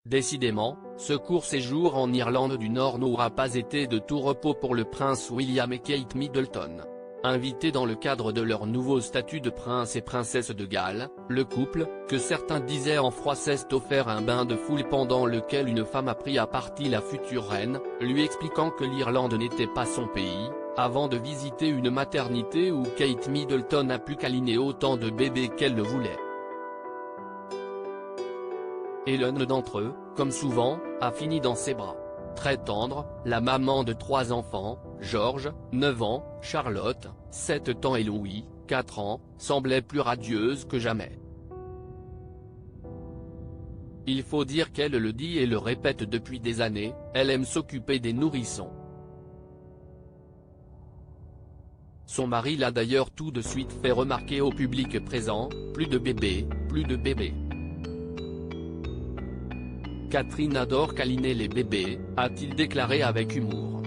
Décidément, ce court séjour en Irlande du Nord n'aura pas été de tout repos pour le prince William et Kate Middleton. Invités dans le cadre de leur nouveau statut de prince et princesse de Galles, le couple, que certains disaient en froid, s'est offert un bain de foule pendant lequel une femme a pris à partie la future reine, lui expliquant que l'Irlande n'était pas son pays, avant de visiter une maternité où Kate Middleton a pu câliner autant de bébés qu'elle le voulait. Et l'un d'entre eux, comme souvent, a fini dans ses bras. Très tendre, la maman de 3 enfants, George, 9 ans, Charlotte, 7 ans et Louis, 4 ans, semblait plus radieuse que jamais. Il faut dire qu'elle le dit et le répète depuis des années, elle aime s'occuper des nourrissons. Son mari l'a d'ailleurs tout de suite fait remarquer au public présent, plus de bébés, plus de bébés. Catherine adore câliner les bébés, a-t-il déclaré avec humour.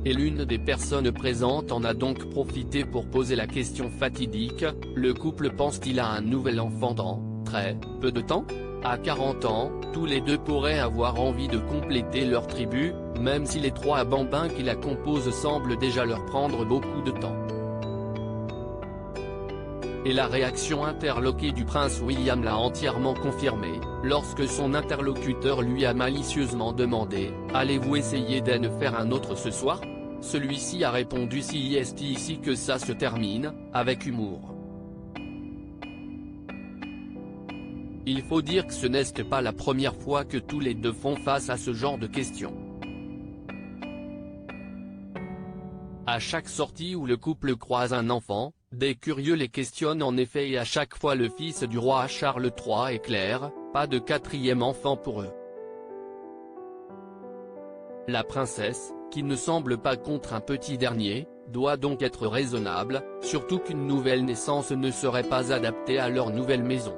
Et l'une des personnes présentes en a donc profité pour poser la question fatidique, le couple pense-t-il à un nouvel enfant dans très peu de temps? À 40 ans, tous les deux pourraient avoir envie de compléter leur tribu, même si les 3 bambins qui la composent semblent déjà leur prendre beaucoup de temps. Et la réaction interloquée du prince William l'a entièrement confirmé, lorsque son interlocuteur lui a malicieusement demandé « Allez-vous essayer d'en faire un autre ce soir ?» Celui-ci a répondu « Si est ici que ça se termine », avec humour. Il faut dire que ce n'est pas la première fois que tous les deux font face à ce genre de questions. À chaque sortie où le couple croise un enfant, des curieux les questionnent en effet, et à chaque fois le fils du roi Charles III est clair, pas de 4e enfant pour eux. La princesse, qui ne semble pas contre un petit dernier, doit donc être raisonnable, surtout qu'une nouvelle naissance ne serait pas adaptée à leur nouvelle maison.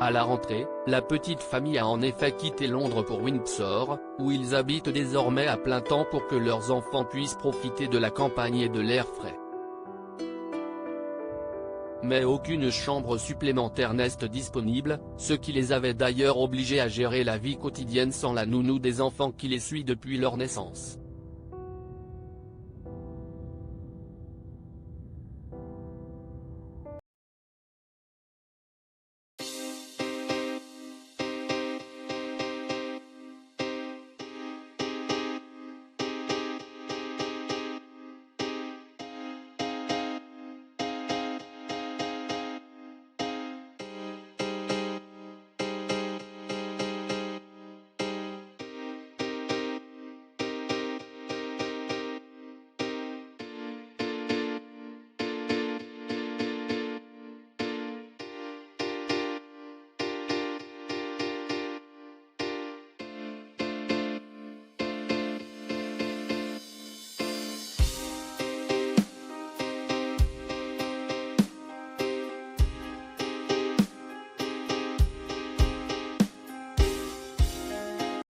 À la rentrée, la petite famille a en effet quitté Londres pour Windsor, où ils habitent désormais à plein temps pour que leurs enfants puissent profiter de la campagne et de l'air frais. Mais aucune chambre supplémentaire n'est disponible, ce qui les avait d'ailleurs obligés à gérer la vie quotidienne sans la nounou des enfants qui les suit depuis leur naissance.